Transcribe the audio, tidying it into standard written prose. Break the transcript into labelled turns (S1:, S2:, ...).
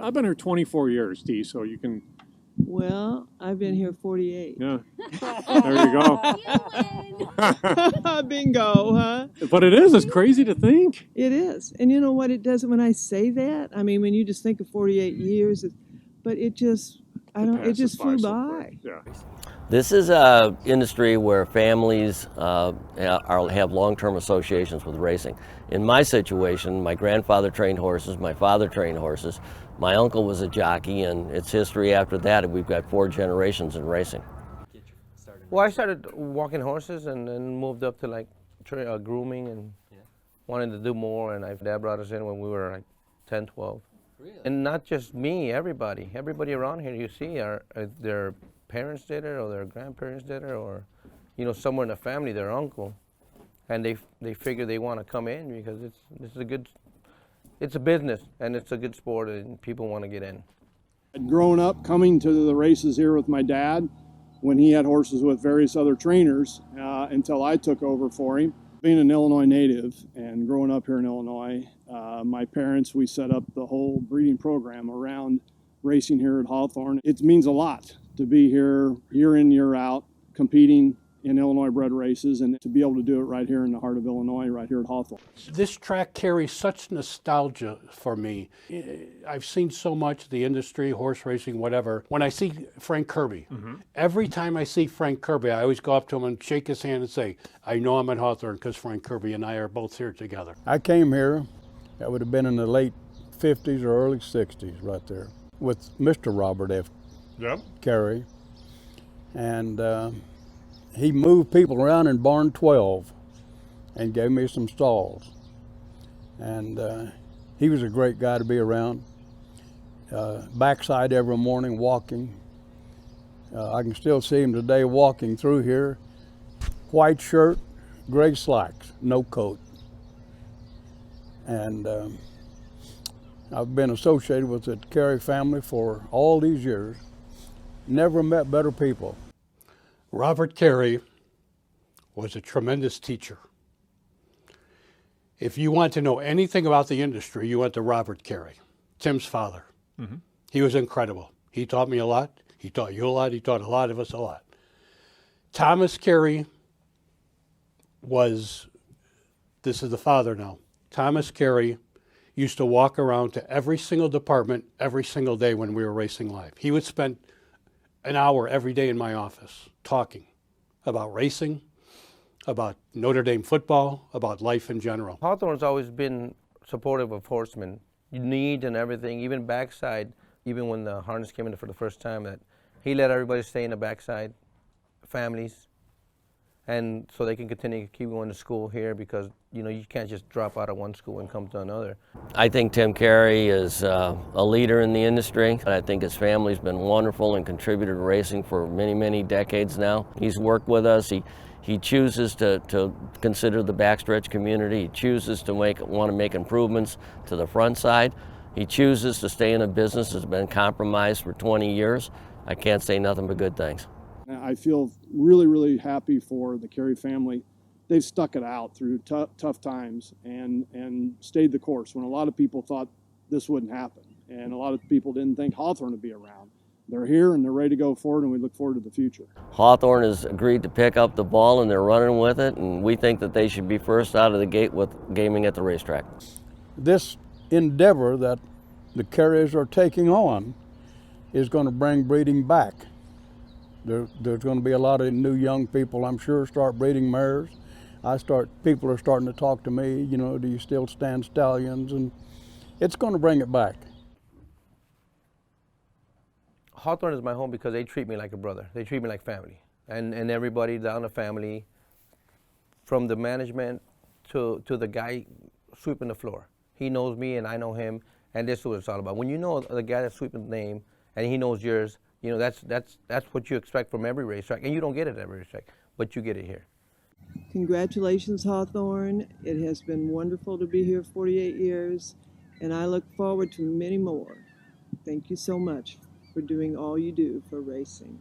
S1: I've been here 24 years, Dee, so you can...
S2: Well, I've been here 48.
S1: Yeah, there you go.
S2: Bingo, huh?
S1: But it's crazy to think.
S2: It is. And you know what it does when I say that? I mean, when you just think of 48 years, but it just, it just flew by.
S1: Yeah.
S3: This is an industry where families have long-term associations with racing. In my situation, my grandfather trained horses, my father trained horses, my uncle was a jockey, and it's history after that. We've got 4 generations in racing.
S4: Well, I started walking horses and then moved up to like grooming and wanted to do more. And Dad brought us in when we were like 10, 12. Really? And not just me, everybody around here you see are their parents did it or their grandparents did it or, you know, somewhere in the family, their uncle. And they figure they want to come in because it's a business and it's a good sport and people want to get in.
S5: I'd grown up coming to the races here with my dad when he had horses with various other trainers until I took over for him. Being an Illinois native and growing up here in Illinois, my parents, we set up the whole breeding program around racing here at Hawthorne. It means a lot to be here year in, year out, competing in Illinois bred races and to be able to do it right here in the heart of Illinois, right here at Hawthorne.
S6: This track carries such nostalgia for me. I've seen so much, the industry, horse racing, whatever. When I see Frank Kirby, every time I see Frank Kirby, I always go up to him and shake his hand and say, I know I'm at Hawthorne because Frank Kirby and I are both here together.
S7: I came here, that would have been in the late 50s or early 60s right there, with Mr. Robert F. Carey. And he moved people around in barn 12 and gave me some stalls. And he was a great guy to be around. Backside every morning walking. I can still see him today walking through here. White shirt, gray slacks, no coat. And I've been associated with the Carey family for all these years. Never met better people.
S6: Robert Carey was a tremendous teacher. If you want to know anything about the industry, you went to Robert Carey, Tim's father. He was incredible. He taught me a lot. He taught you a lot. He taught a lot of us a lot. Thomas Carey was, this is the father now, Thomas Carey used to walk around to every single department every single day when we were racing live. He would spend an hour every day in my office talking about racing, about Notre Dame football, about life in general.
S4: Hawthorne's always been supportive of horsemen, need and everything, even backside, even when the harness came in for the first time, that he let everybody stay in the backside, families, and so they can continue to keep going to school here because, you know, you can't just drop out of one school and come to another.
S3: I think Tim Carey is a leader in the industry. I think his family's been wonderful and contributed to racing for many, many decades now. He's worked with us. He chooses to consider the backstretch community. He chooses to want to make improvements to the front side. He chooses to stay in a business that's been compromised for 20 years. I can't say nothing but good things.
S5: I feel really, really happy for the Carey family. They've stuck it out through tough times and stayed the course when a lot of people thought this wouldn't happen. And a lot of people didn't think Hawthorne would be around. They're here and they're ready to go forward, and we look forward to the future.
S3: Hawthorne has agreed to pick up the ball and they're running with it, and we think that they should be first out of the gate with gaming at the racetrack.
S7: This endeavor that the Careys are taking on is going to bring breeding back. There's going to be a lot of new young people, I'm sure, start breeding mares. People are starting to talk to me, you know, do you still stand stallions? And it's going to bring it back.
S4: Hawthorne is my home because they treat me like a brother. They treat me like family. And everybody down the family, from the management to the guy sweeping the floor. He knows me and I know him, and this is what it's all about. When you know the guy that's sweeping the name and he knows yours, you know, that's what you expect from every racetrack, and you don't get it at every racetrack, but you get it here.
S2: Congratulations, Hawthorne. It has been wonderful to be here 48 years, and I look forward to many more. Thank you so much for doing all you do for racing.